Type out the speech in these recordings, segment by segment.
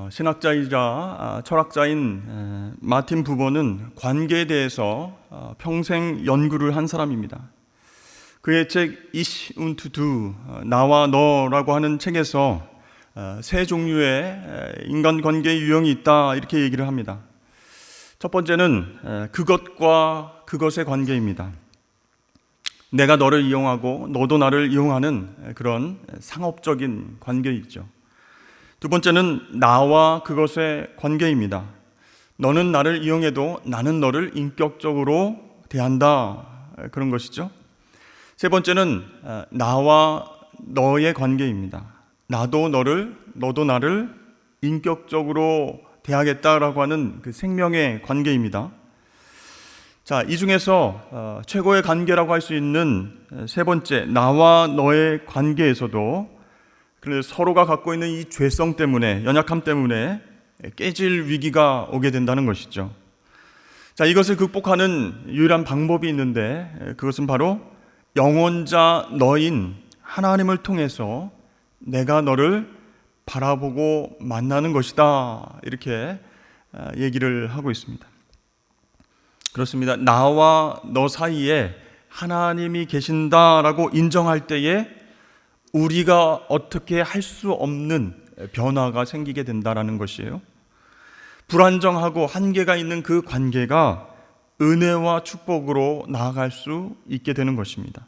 신학자이자 철학자인 마틴 부버는 관계에 대해서 평생 연구를 한 사람입니다. 그의 책 Ich und Du, 나와 너라고 하는 책에서 세 종류의 인간관계의 유형이 있다 이렇게 얘기를 합니다. 첫 번째는 그것과 그것의 관계입니다. 내가 너를 이용하고 너도 나를 이용하는 그런 상업적인 관계이죠. 두 번째는 나와 그것의 관계입니다. 너는 나를 이용해도 나는 너를 인격적으로 대한다, 그런 것이죠. 세 번째는 나와 너의 관계입니다. 나도 너를, 너도 나를 인격적으로 대하겠다라고 하는 그 생명의 관계입니다. 자, 이 중에서 최고의 관계라고 할 수 있는 세 번째, 나와 너의 관계에서도 그래서 서로가 갖고 있는 이 죄성 때문에, 연약함 때문에 깨질 위기가 오게 된다는 것이죠. 자, 이것을 극복하는 유일한 방법이 있는데 그것은 바로 영원자 너인 하나님을 통해서 내가 너를 바라보고 만나는 것이다, 이렇게 얘기를 하고 있습니다. 그렇습니다. 나와 너 사이에 하나님이 계신다라고 인정할 때에 우리가 어떻게 할 수 없는 변화가 생기게 된다라는 것이에요. 불안정하고 한계가 있는 그 관계가 은혜와 축복으로 나아갈 수 있게 되는 것입니다.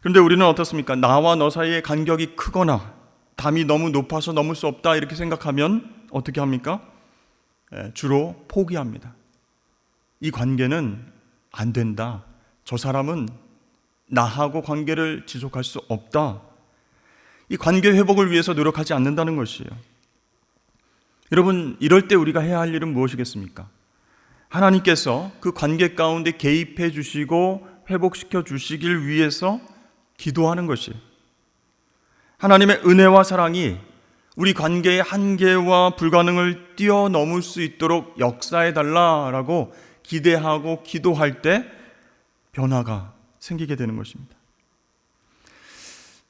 그런데 우리는 어떻습니까? 나와 너 사이의 간격이 크거나 담이 너무 높아서 넘을 수 없다 이렇게 생각하면 어떻게 합니까? 주로 포기합니다. 이 관계는 안 된다. 저 사람은 나하고 관계를 지속할 수 없다. 이 관계 회복을 위해서 노력하지 않는다는 것이에요. 여러분, 이럴 때 우리가 해야 할 일은 무엇이겠습니까? 하나님께서 그 관계 가운데 개입해 주시고 회복시켜 주시길 위해서 기도하는 것이에요. 하나님의 은혜와 사랑이 우리 관계의 한계와 불가능을 뛰어넘을 수 있도록 역사해 달라라고 기대하고 기도할 때 변화가 생기게 되는 것입니다.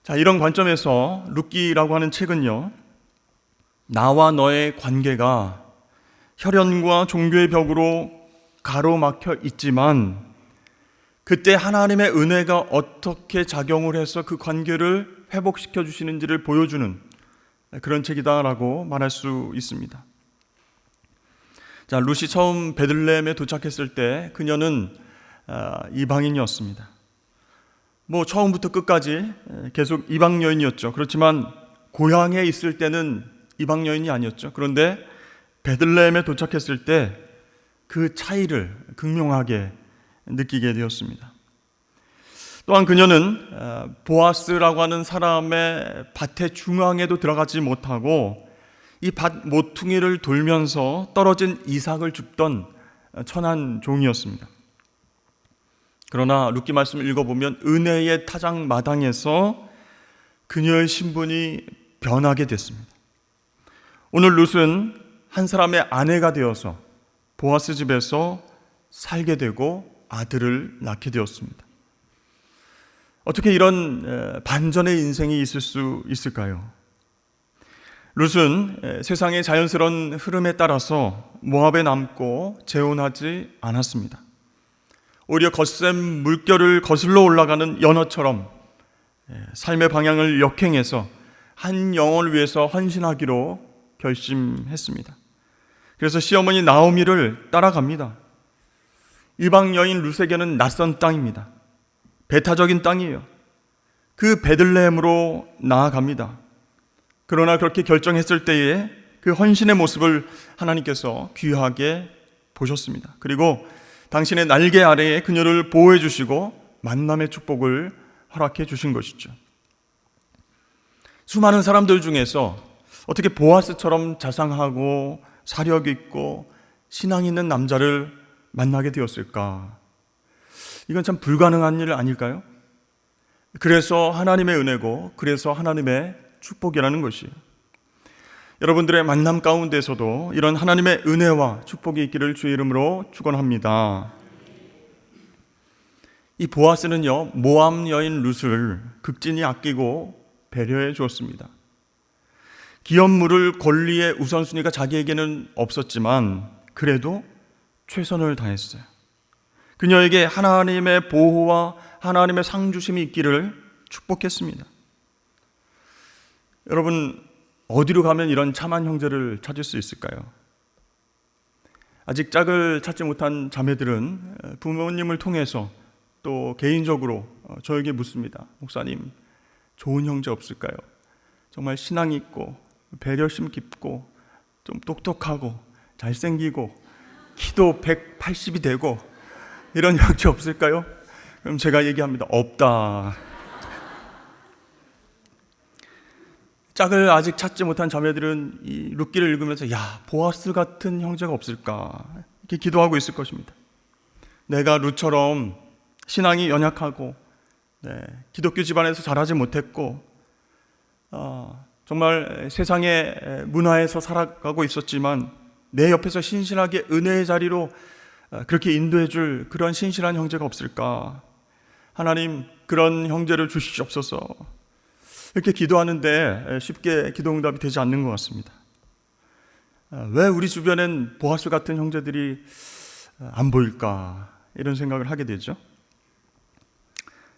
자, 이런 관점에서 룻기라고 하는 책은요, 나와 너의 관계가 혈연과 종교의 벽으로 가로막혀 있지만 그때 하나님의 은혜가 어떻게 작용을 해서 그 관계를 회복시켜 주시는지를 보여주는 그런 책이다라고 말할 수 있습니다. 자, 룻이 처음 베들레헴에 도착했을 때 그녀는 이방인이었습니다. 처음부터 끝까지 계속 이방 여인이었죠. 그렇지만 고향에 있을 때는 이방 여인이 아니었죠. 그런데 베들레헴에 도착했을 때 그 차이를 극명하게 느끼게 되었습니다. 또한 그녀는 보아스라고 하는 사람의 밭의 중앙에도 들어가지 못하고 이 밭 모퉁이를 돌면서 떨어진 이삭을 줍던 천한 종이었습니다. 그러나 룻기 말씀을 읽어보면 은혜의 타작 마당에서 그녀의 신분이 변하게 됐습니다. 오늘 룻은 한 사람의 아내가 되어서 보아스 집에서 살게 되고 아들을 낳게 되었습니다. 어떻게 이런 반전의 인생이 있을 수 있을까요? 룻은 세상의 자연스러운 흐름에 따라서 모압에 남고 재혼하지 않았습니다. 오히려 거센 물결을 거슬러 올라가는 연어처럼 삶의 방향을 역행해서 한 영혼을 위해서 헌신하기로 결심했습니다. 그래서 시어머니 나오미를 따라갑니다. 이방 여인 룻에게는 낯선 땅입니다. 배타적인 땅이에요. 그 베들레헴으로 나아갑니다. 그러나 그렇게 결정했을 때에 그 헌신의 모습을 하나님께서 귀하게 보셨습니다. 그리고 당신의 날개 아래에 그녀를 보호해 주시고 만남의 축복을 허락해 주신 것이죠. 수많은 사람들 중에서 어떻게 보아스처럼 자상하고 사력 있고 신앙 있는 남자를 만나게 되었을까? 이건 참 불가능한 일 아닐까요? 그래서 하나님의 은혜고 그래서 하나님의 축복이라는 것이에요. 여러분들의 만남 가운데서도 이런 하나님의 은혜와 축복이 있기를 주의 이름으로 축원합니다. 이 보아스는요, 모압 여인 룻을 극진히 아끼고 배려해 주었습니다. 기업 물을 권리의 우선순위가 자기에게는 없었지만 그래도 최선을 다했어요. 그녀에게 하나님의 보호와 하나님의 상주심이 있기를 축복했습니다. 여러분, 어디로 가면 이런 참한 형제를 찾을 수 있을까요? 아직 짝을 찾지 못한 자매들은 부모님을 통해서 또 개인적으로 저에게 묻습니다. 목사님, 좋은 형제 없을까요? 정말 신앙이 있고 배려심 깊고 좀 똑똑하고 잘생기고 키도 180이 되고 이런 형제 없을까요? 그럼 제가 얘기합니다. 없다. 짝을 아직 찾지 못한 자매들은 이 룻기를 읽으면서 야, 보아스 같은 형제가 없을까 이렇게 기도하고 있을 것입니다. 내가 룻처럼 신앙이 연약하고 기독교 집안에서 자라지 못했고 정말 세상의 문화에서 살아가고 있었지만 내 옆에서 신실하게 은혜의 자리로 그렇게 인도해 줄 그런 신실한 형제가 없을까? 하나님, 그런 형제를 주시옵소서. 이렇게 기도하는데 쉽게 기도 응답이 되지 않는 것 같습니다. 왜 우리 주변엔 보아스 같은 형제들이 안 보일까? 이런 생각을 하게 되죠.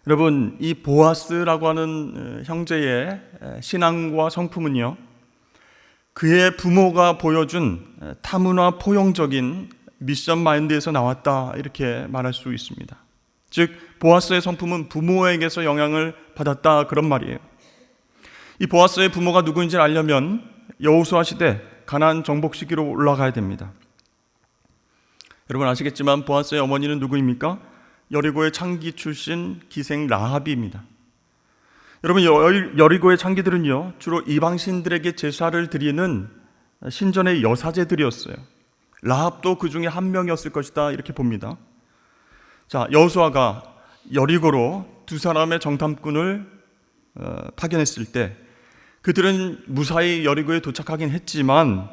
여러분, 이 보아스라고 하는 형제의 신앙과 성품은요, 그의 부모가 보여준 타문화 포용적인 미션 마인드에서 나왔다, 이렇게 말할 수 있습니다. 즉, 보아스의 성품은 부모에게서 영향을 받았다, 그런 말이에요. 이 보아스의 부모가 누구인지를 알려면 여호수아 시대 가나안 정복 시기로 올라가야 됩니다. 여러분 아시겠지만 보아스의 어머니는 누구입니까? 여리고의 창기 출신 기생 라합입니다. 여러분, 여리고의 창기들은요, 주로 이방신들에게 제사를 드리는 신전의 여사제들이었어요. 라합도 그 중에 한 명이었을 것이다, 이렇게 봅니다. 자, 여호수아가 여리고로 두 사람의 정탐꾼을 파견했을 때 그들은 무사히 여리고에 도착하긴 했지만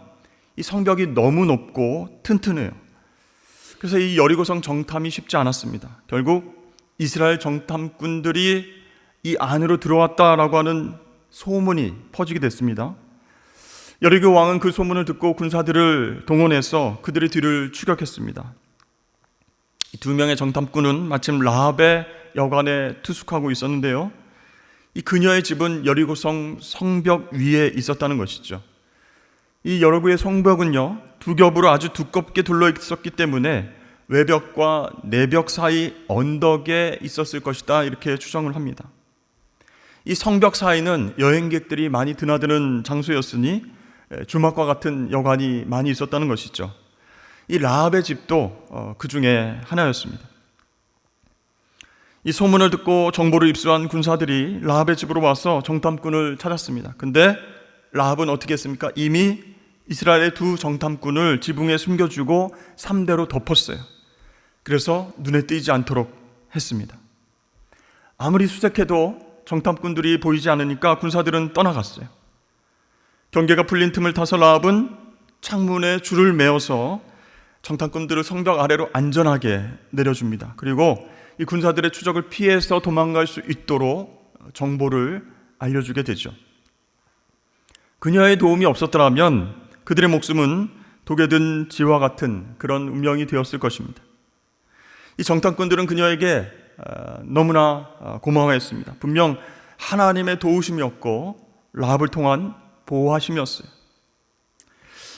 이 성벽이 너무 높고 튼튼해요. 그래서 이 여리고성 정탐이 쉽지 않았습니다. 결국 이스라엘 정탐꾼들이 이 안으로 들어왔다라고 하는 소문이 퍼지게 됐습니다. 여리고 왕은 그 소문을 듣고 군사들을 동원해서 그들의 뒤를 추격했습니다. 이 두 명의 정탐꾼은 마침 라합의 여관에 투숙하고 있었는데요, 이 그녀의 집은 여리고성 성벽 위에 있었다는 것이죠. 이 여리고의 성벽은요, 두 겹으로 아주 두껍게 둘러 있었기 때문에 외벽과 내벽 사이 언덕에 있었을 것이다, 이렇게 추정을 합니다. 이 성벽 사이는 여행객들이 많이 드나드는 장소였으니 주막과 같은 여관이 많이 있었다는 것이죠. 이 라합의 집도 그 중에 하나였습니다. 이 소문을 듣고 정보를 입수한 군사들이 라합의 집으로 와서 정탐꾼을 찾았습니다. 근데 라합은 어떻게 했습니까? 이미 이스라엘의 두 정탐꾼을 지붕에 숨겨주고 3대로 덮었어요. 그래서 눈에 띄지 않도록 했습니다. 아무리 수색해도 정탐꾼들이 보이지 않으니까 군사들은 떠나갔어요. 경계가 풀린 틈을 타서 라합은 창문에 줄을 메어서 정탐꾼들을 성벽 아래로 안전하게 내려줍니다. 그리고 이 군사들의 추적을 피해서 도망갈 수 있도록 정보를 알려주게 되죠. 그녀의 도움이 없었더라면 그들의 목숨은 독에 든 쥐와 같은 그런 운명이 되었을 것입니다. 이 정탐꾼들은 그녀에게 너무나 고마워했습니다. 분명 하나님의 도우심이었고 라합을 통한 보호하심이었어요.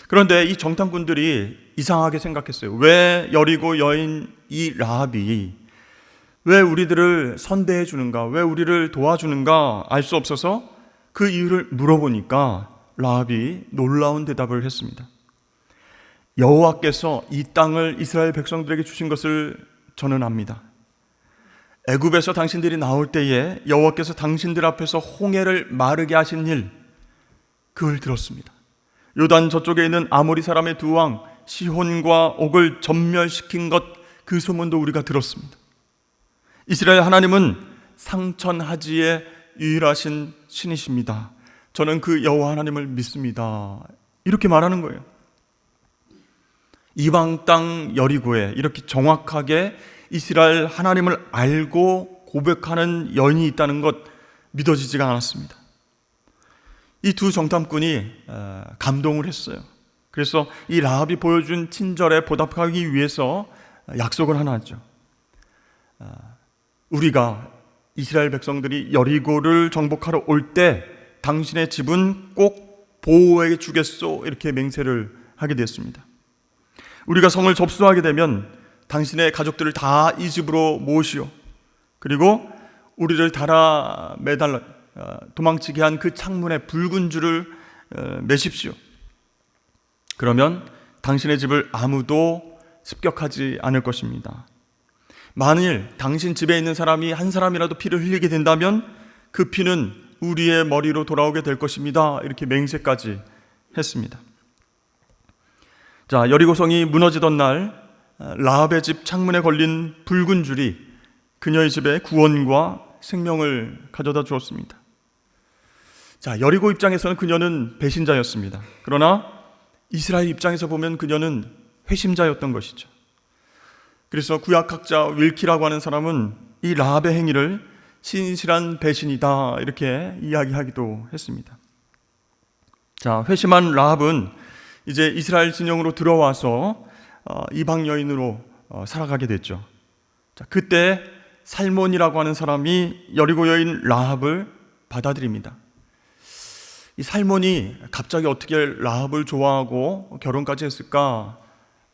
그런데 이 정탐꾼들이 이상하게 생각했어요. 왜 여리고 여인 이 라합이 왜 우리들을 선대해 주는가, 왜 우리를 도와주는가 알 수 없어서 그 이유를 물어보니까 라합이 놀라운 대답을 했습니다. 여호와께서 이 땅을 이스라엘 백성들에게 주신 것을 저는 압니다. 애굽에서 당신들이 나올 때에 여호와께서 당신들 앞에서 홍해를 마르게 하신 일, 그걸 들었습니다. 요단 저쪽에 있는 아모리 사람의 두 왕 시혼과 옥을 전멸시킨 것, 그 소문도 우리가 들었습니다. 이스라엘 하나님은 상천하지의 유일하신 신이십니다. 저는 그 여호와 하나님을 믿습니다. 이렇게 말하는 거예요. 이방 땅 여리고에 이렇게 정확하게 이스라엘 하나님을 알고 고백하는 여인이 있다는 것 믿어지지가 않았습니다. 이 두 정탐꾼이 감동을 했어요. 그래서 이 라합이 보여준 친절에 보답하기 위해서 약속을 하나 하죠. 우리가 이스라엘 백성들이 여리고를 정복하러 올 때 당신의 집은 꼭 보호해 주겠소, 이렇게 맹세를 하게 됐습니다. 우리가 성을 접수하게 되면 당신의 가족들을 다 이 집으로 모으시오. 그리고 우리를 달아 매달라 도망치게 한 그 창문에 붉은 줄을 매십시오. 그러면 당신의 집을 아무도 습격하지 않을 것입니다. 만일 당신 집에 있는 사람이 한 사람이라도 피를 흘리게 된다면 그 피는 우리의 머리로 돌아오게 될 것입니다. 이렇게 맹세까지 했습니다. 자, 여리고성이 무너지던 날 라합의 집 창문에 걸린 붉은 줄이 그녀의 집에 구원과 생명을 가져다 주었습니다. 자, 여리고 입장에서는 그녀는 배신자였습니다. 그러나 이스라엘 입장에서 보면 그녀는 회심자였던 것이죠. 그래서 구약학자 윌키라고 하는 사람은 이 라합의 행위를 신실한 배신이다, 이렇게 이야기하기도 했습니다. 자, 회심한 라합은 이제 이스라엘 진영으로 들어와서 이방 여인으로 살아가게 됐죠. 자, 그때 살몬이라고 하는 사람이 여리고 여인 라합을 받아들입니다. 이 살몬이 갑자기 어떻게 라합을 좋아하고 결혼까지 했을까,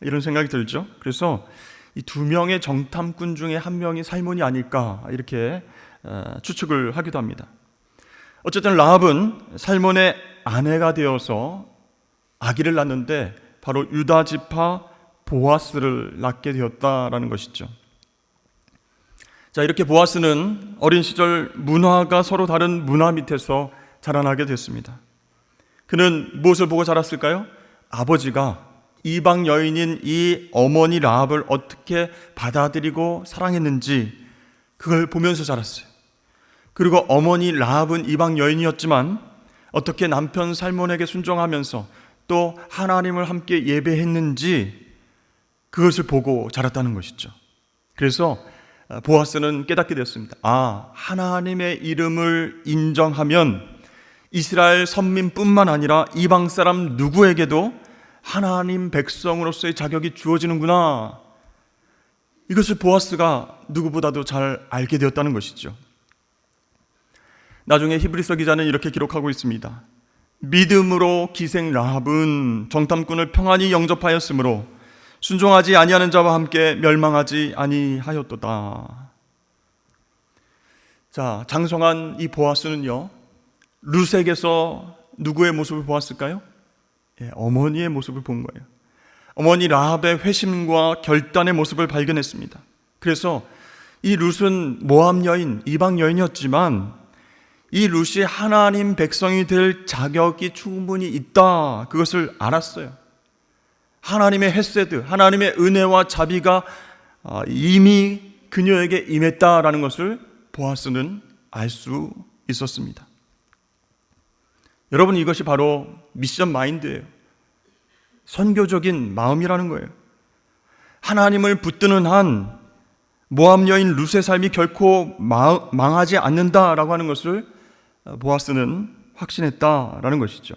이런 생각이 들죠. 그래서 이 두 명의 정탐꾼 중에 한 명이 살몬이 아닐까, 이렇게 추측을 하기도 합니다. 어쨌든 라합은 살몬의 아내가 되어서 아기를 낳는데 바로 유다 지파 보아스를 낳게 되었다라는 것이죠. 자, 이렇게 보아스는 어린 시절 문화가 서로 다른 문화 밑에서 자라나게 됐습니다. 그는 무엇을 보고 자랐을까요? 아버지가 이방 여인인 이 어머니 라합을 어떻게 받아들이고 사랑했는지 그걸 보면서 자랐어요. 그리고 어머니 라합은 이방 여인이었지만 어떻게 남편 살몬에게 순종하면서 또 하나님을 함께 예배했는지 그것을 보고 자랐다는 것이죠. 그래서 보아스는 깨닫게 되었습니다. 하나님의 이름을 인정하면 이스라엘 선민뿐만 아니라 이방 사람 누구에게도 하나님 백성으로서의 자격이 주어지는구나. 이것을 보아스가 누구보다도 잘 알게 되었다는 것이죠. 나중에 히브리서 기자는 이렇게 기록하고 있습니다. 믿음으로 기생 라합은 정탐꾼을 평안히 영접하였으므로 순종하지 아니하는 자와 함께 멸망하지 아니하였도다. 자, 장성한 이 보아스는요, 룻에게서 누구의 모습을 보았을까요? 어머니의 모습을 본 거예요. 어머니 라합의 회심과 결단의 모습을 발견했습니다. 그래서 이 룻은 모압 여인, 이방 여인이었지만 이 룻이 하나님 백성이 될 자격이 충분히 있다, 그것을 알았어요. 하나님의 헤세드, 하나님의 은혜와 자비가 이미 그녀에게 임했다라는 것을 보아스는 알 수 있었습니다. 여러분, 이것이 바로 미션 마인드예요. 선교적인 마음이라는 거예요. 하나님을 붙드는 한 모압 여인 룻의 삶이 결코 망하지 않는다라고 하는 것을 보아스는 확신했다라는 것이죠.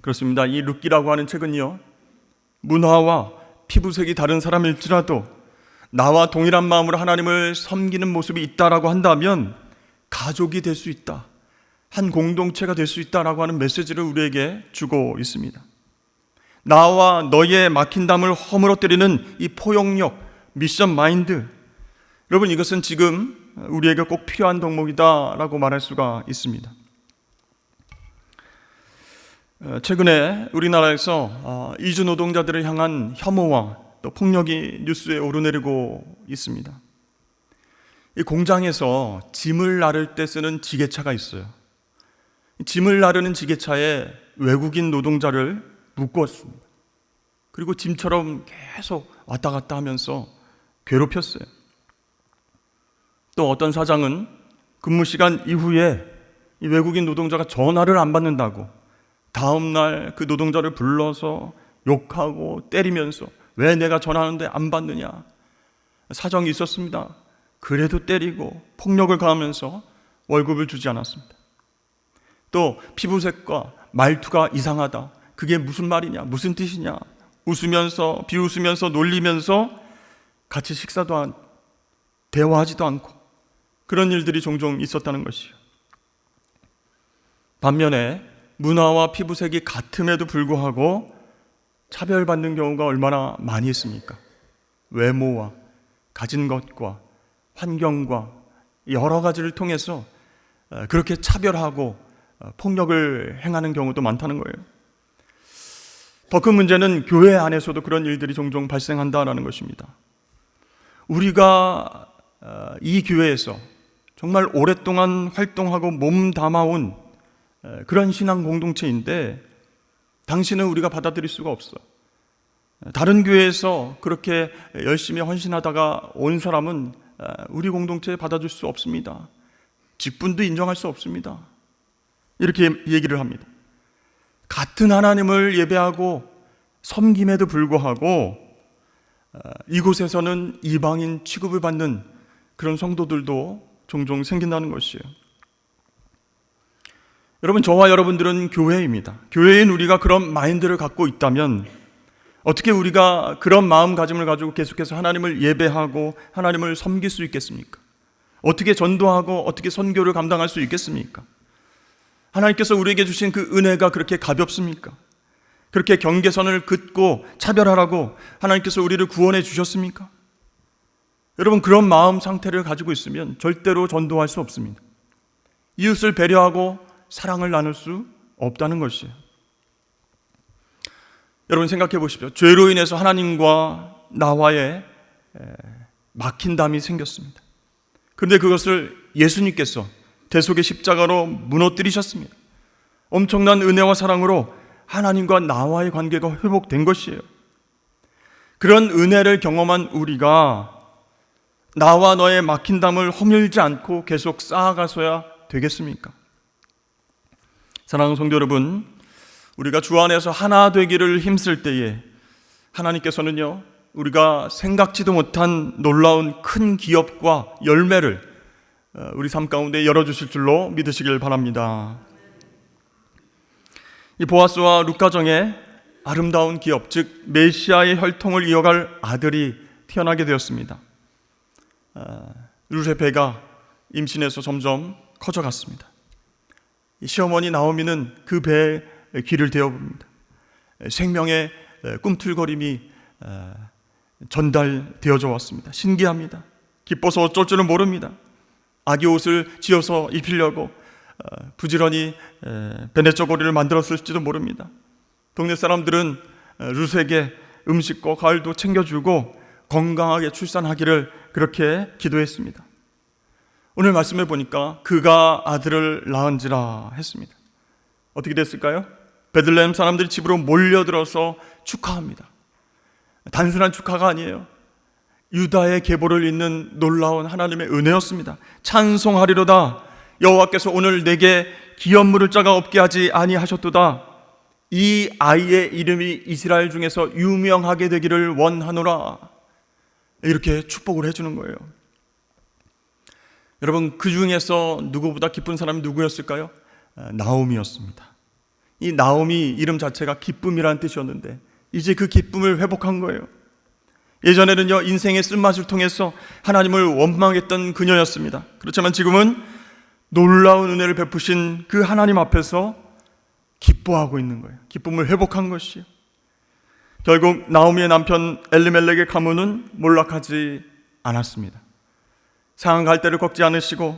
그렇습니다. 이 룻기라고 하는 책은요, 문화와 피부색이 다른 사람일지라도 나와 동일한 마음으로 하나님을 섬기는 모습이 있다라고 한다면 가족이 될 수 있다, 한 공동체가 될 수 있다라고 하는 메시지를 우리에게 주고 있습니다. 나와 너의 막힌 담을 허물어뜨리는 이 포용력, 미션 마인드, 여러분, 이것은 지금 우리에게 꼭 필요한 덕목이다라고 말할 수가 있습니다. 최근에 우리나라에서 이주 노동자들을 향한 혐오와 또 폭력이 뉴스에 오르내리고 있습니다. 이 공장에서 짐을 나를 때 쓰는 지게차가 있어요. 짐을 나르는 지게차에 외국인 노동자를 묶었습니다. 그리고 짐처럼 계속 왔다 갔다 하면서 괴롭혔어요. 또 어떤 사장은 근무 시간 이후에 이 외국인 노동자가 전화를 안 받는다고 다음날 그 노동자를 불러서 욕하고 때리면서 왜 내가 전화하는데 안 받느냐, 사정이 있었습니다. 그래도 때리고 폭력을 가하면서 월급을 주지 않았습니다. 또 피부색과 말투가 이상하다. 그게 무슨 말이냐, 무슨 뜻이냐. 웃으면서, 비웃으면서, 놀리면서 같이 식사도 대화하지도 않고 그런 일들이 종종 있었다는 것이요. 반면에 문화와 피부색이 같음에도 불구하고 차별받는 경우가 얼마나 많이 있습니까? 외모와 가진 것과 환경과 여러 가지를 통해서 그렇게 차별하고 폭력을 행하는 경우도 많다는 거예요. 더 큰 문제는 교회 안에서도 그런 일들이 종종 발생한다는 것입니다. 우리가 이 교회에서 정말 오랫동안 활동하고 몸담아온 그런 신앙 공동체인데 당신은 우리가 받아들일 수가 없어. 다른 교회에서 그렇게 열심히 헌신하다가 온 사람은 우리 공동체에 받아줄 수 없습니다. 직분도 인정할 수 없습니다. 이렇게 얘기를 합니다. 같은 하나님을 예배하고 섬김에도 불구하고 이곳에서는 이방인 취급을 받는 그런 성도들도 종종 생긴다는 것이에요. 여러분, 저와 여러분들은 교회입니다. 교회인 우리가 그런 마인드를 갖고 있다면 어떻게 우리가 그런 마음가짐을 가지고 계속해서 하나님을 예배하고 하나님을 섬길 수 있겠습니까? 어떻게 전도하고 어떻게 선교를 감당할 수 있겠습니까? 하나님께서 우리에게 주신 그 은혜가 그렇게 가볍습니까? 그렇게 경계선을 긋고 차별하라고 하나님께서 우리를 구원해 주셨습니까? 여러분, 그런 마음 상태를 가지고 있으면 절대로 전도할 수 없습니다. 이웃을 배려하고 사랑을 나눌 수 없다는 것이에요. 여러분, 생각해 보십시오. 죄로 인해서 하나님과 나와의 막힌담이 생겼습니다. 그런데 그것을 예수님께서 대속의 십자가로 무너뜨리셨습니다. 엄청난 은혜와 사랑으로 하나님과 나와의 관계가 회복된 것이에요. 그런 은혜를 경험한 우리가 나와 너의 막힌 담을 허물지 않고 계속 쌓아가서야 되겠습니까? 사랑하는 성도 여러분, 우리가 주 안에서 하나 되기를 힘쓸 때에 하나님께서는요, 우리가 생각지도 못한 놀라운 큰 기업과 열매를 우리 삶 가운데 열어주실 줄로 믿으시길 바랍니다. 이 보아스와 룻 가정의 아름다운 기업, 즉 메시아의 혈통을 이어갈 아들이 태어나게 되었습니다. 룻의 배가 임신해서 점점 커져갔습니다. 시어머니 나오미는 그 배에 귀를 대어봅니다. 생명의 꿈틀거림이 전달되어져 왔습니다. 신기합니다. 기뻐서 어쩔 줄은 모릅니다. 아기 옷을 지어서 입히려고 부지런히 베네저고리를 만들었을지도 모릅니다. 동네 사람들은 룻에게 음식과 과일도 챙겨주고 건강하게 출산하기를 그렇게 기도했습니다. 오늘 말씀해 보니까 그가 아들을 낳은지라 했습니다. 어떻게 됐을까요? 베들레헴 사람들이 집으로 몰려들어서 축하합니다. 단순한 축하가 아니에요. 유다의 계보를 잇는 놀라운 하나님의 은혜였습니다. 찬송하리로다. 여호와께서 오늘 내게 기업 물을 자가 없게 하지 아니하셨도다. 이 아이의 이름이 이스라엘 중에서 유명하게 되기를 원하노라. 이렇게 축복을 해주는 거예요. 여러분, 그 중에서 누구보다 기쁜 사람이 누구였을까요? 나오미였습니다. 이 나오미 이름 자체가 기쁨이라는 뜻이었는데 이제 그 기쁨을 회복한 거예요. 예전에는요, 인생의 쓴맛을 통해서 하나님을 원망했던 그녀였습니다. 그렇지만 지금은 놀라운 은혜를 베푸신 그 하나님 앞에서 기뻐하고 있는 거예요. 기쁨을 회복한 것이요. 결국 나오미의 남편 엘리멜렉의 가문은 몰락하지 않았습니다. 상한 갈대를 꺾지 않으시고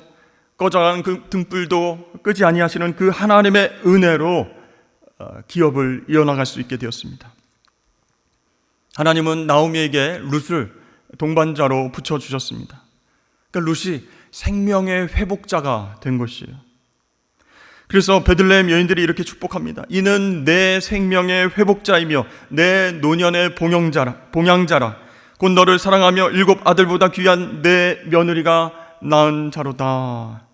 꺼져가는 그 등불도 끄지 아니하시는 그 하나님의 은혜로 기업을 이어나갈 수 있게 되었습니다. 하나님은 나오미에게 룻을 동반자로 붙여주셨습니다. 그러니까 룻이 생명의 회복자가 된 것이에요. 그래서 베들레헴 여인들이 이렇게 축복합니다. 이는 내 생명의 회복자이며 내 노년의 봉양자라. 곧 너를 사랑하며 7 아들보다 귀한 내 며느리가 낳은 자로다.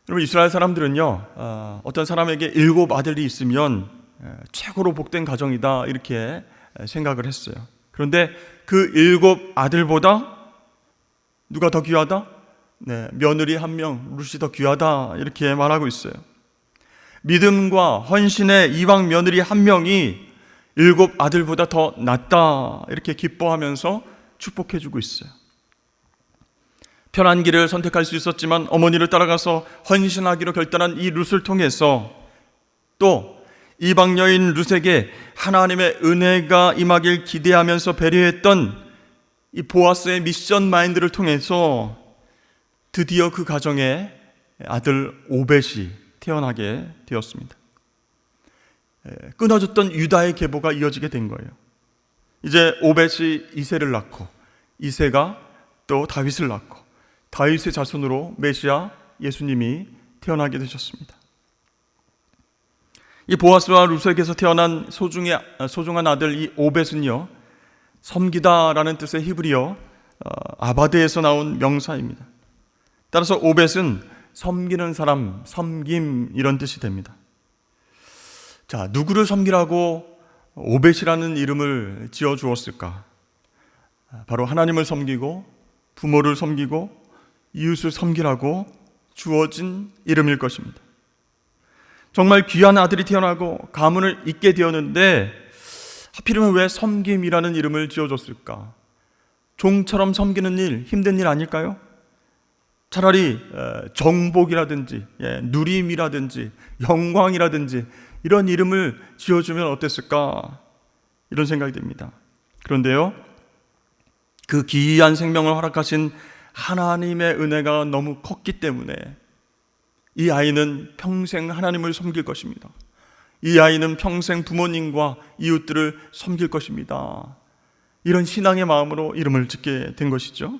여러분, 이스라엘 사람들은요, 어떤 사람에게 7 아들이 있으면 최고로 복된 가정이다 이렇게 생각을 했어요. 그런데 그 7 아들보다 누가 더 귀하다? 며느리 한 명, 룻이 더 귀하다 이렇게 말하고 있어요. 믿음과 헌신의 이방 며느리 한 명이 7 아들보다 더 낫다 이렇게 기뻐하면서 축복해주고 있어요. 편한 길을 선택할 수 있었지만 어머니를 따라가서 헌신하기로 결단한 이 룻을 통해서 또 이방 여인 룻에게 하나님의 은혜가 임하길 기대하면서 배려했던 이 보아스의 미션 마인드를 통해서 드디어 그 가정에 아들 오벳이 태어나게 되었습니다. 끊어졌던 유다의 계보가 이어지게 된 거예요. 이제 오벳이 이새를 낳고 이새가 또 다윗을 낳고 다윗의 자손으로 메시아 예수님이 태어나게 되셨습니다. 이 보아스와 룻에게서 태어난 소중한 아들 이 오벳은요, 섬기다라는 뜻의 히브리어 아바드에서 나온 명사입니다. 따라서 오벳은 섬기는 사람, 섬김 이런 뜻이 됩니다. 자, 누구를 섬기라고 오벳이라는 이름을 지어 주었을까? 바로 하나님을 섬기고 부모를 섬기고 이웃을 섬기라고 주어진 이름일 것입니다. 정말 귀한 아들이 태어나고 가문을 잇게 되었는데 하필이면 왜 섬김이라는 이름을 지어줬을까? 종처럼 섬기는 일, 힘든 일 아닐까요? 차라리 정복이라든지 누림이라든지 영광이라든지 이런 이름을 지어주면 어땠을까? 이런 생각이 듭니다. 그런데요, 그 기이한 생명을 허락하신 하나님의 은혜가 너무 컸기 때문에 이 아이는 평생 하나님을 섬길 것입니다. 이 아이는 평생 부모님과 이웃들을 섬길 것입니다. 이런 신앙의 마음으로 이름을 짓게 된 것이죠.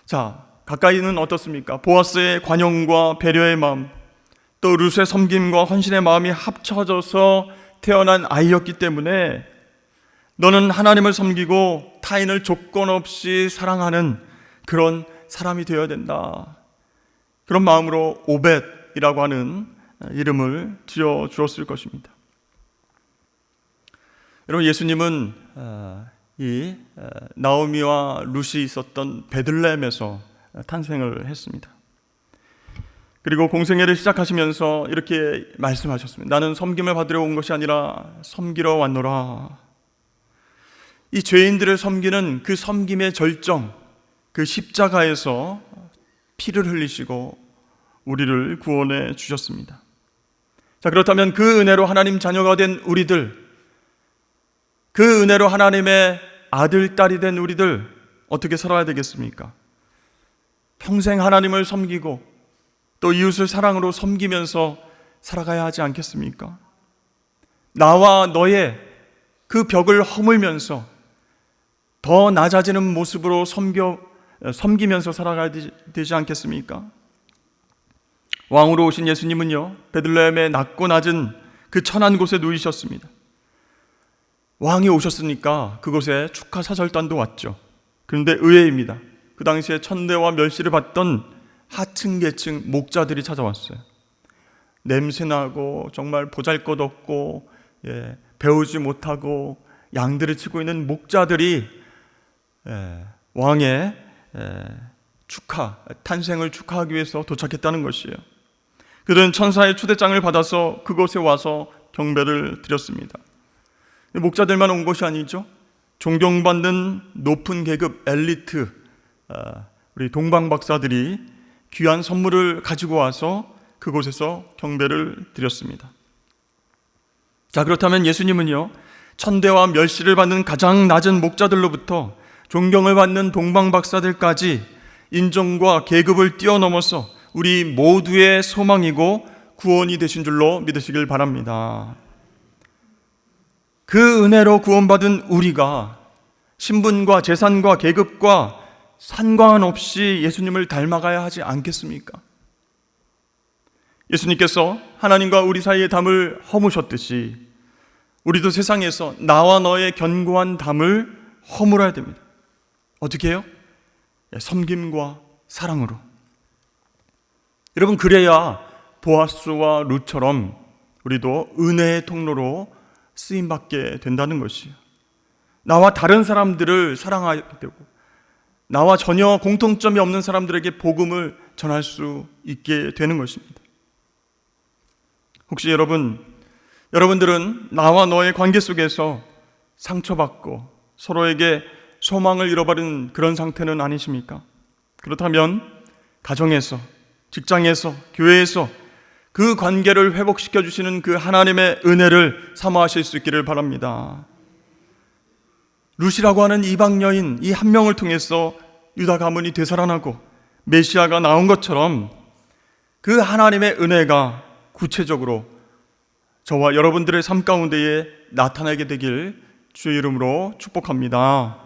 자, 가까이는 어떻습니까? 보아스의 관용과 배려의 마음, 또 룻의 섬김과 헌신의 마음이 합쳐져서 태어난 아이였기 때문에 너는 하나님을 섬기고 타인을 조건 없이 사랑하는 그런 사람이 되어야 된다. 그런 마음으로 오벳이라고 하는 이름을 지어 주었을 것입니다. 여러분, 예수님은 이 나오미와 룻이 있었던 베들레헴에서 탄생을 했습니다. 그리고 공생애를 시작하시면서 이렇게 말씀하셨습니다. 나는 섬김을 받으러 온 것이 아니라 섬기러 왔노라. 이 죄인들을 섬기는 그 섬김의 절정, 그 십자가에서 피를 흘리시고 우리를 구원해 주셨습니다. 자, 그렇다면 그 은혜로 하나님 자녀가 된 우리들, 그 은혜로 하나님의 아들, 딸이 된 우리들 어떻게 살아야 되겠습니까? 평생 하나님을 섬기고 또 이웃을 사랑으로 섬기면서 살아가야 하지 않겠습니까? 나와 너의 그 벽을 허물면서 더 낮아지는 모습으로 섬기면서 살아가야 되지 않겠습니까? 왕으로 오신 예수님은요, 베들레헴의 낮고 낮은 그 천한 곳에 누이셨습니다. 왕이 오셨으니까 그곳에 축하 사절단도 왔죠. 그런데 의외입니다. 그 당시에 천대와 멸시를 받던 하층 계층 목자들이 찾아왔어요. 냄새나고 정말 보잘것없고 배우지 못하고 양들을 치고 있는 목자들이 왕의 탄생을 축하하기 위해서 도착했다는 것이에요. 그들은 천사의 초대장을 받아서 그곳에 와서 경배를 드렸습니다. 목자들만 온 것이 아니죠. 존경받는 높은 계급 엘리트 우리 동방 박사들이 귀한 선물을 가지고 와서 그곳에서 경배를 드렸습니다. 자, 그렇다면 예수님은요, 천대와 멸시를 받는 가장 낮은 목자들로부터 존경을 받는 동방 박사들까지 인종과 계급을 뛰어넘어서 우리 모두의 소망이고 구원이 되신 줄로 믿으시길 바랍니다. 그 은혜로 구원받은 우리가 신분과 재산과 계급과 상관없이 예수님을 닮아가야 하지 않겠습니까? 예수님께서 하나님과 우리 사이의 담을 허무셨듯이 우리도 세상에서 나와 너의 견고한 담을 허물어야 됩니다. 어떻게 해요? 섬김과 사랑으로. 여러분, 그래야 보아스와 룻처럼 우리도 은혜의 통로로 쓰임받게 된다는 것이에요. 나와 다른 사람들을 사랑하게 되고 나와 전혀 공통점이 없는 사람들에게 복음을 전할 수 있게 되는 것입니다. 혹시 여러분들은 나와 너의 관계 속에서 상처받고 서로에게 소망을 잃어버린 그런 상태는 아니십니까? 그렇다면 가정에서, 직장에서, 교회에서 그 관계를 회복시켜 주시는 그 하나님의 은혜를 사모하실 수 있기를 바랍니다. 룻이라고 하는 이방 여인 이 한 명을 통해서 유다 가문이 되살아나고 메시아가 나온 것처럼 그 하나님의 은혜가 구체적으로 저와 여러분들의 삶 가운데에 나타나게 되길 주의 이름으로 축복합니다.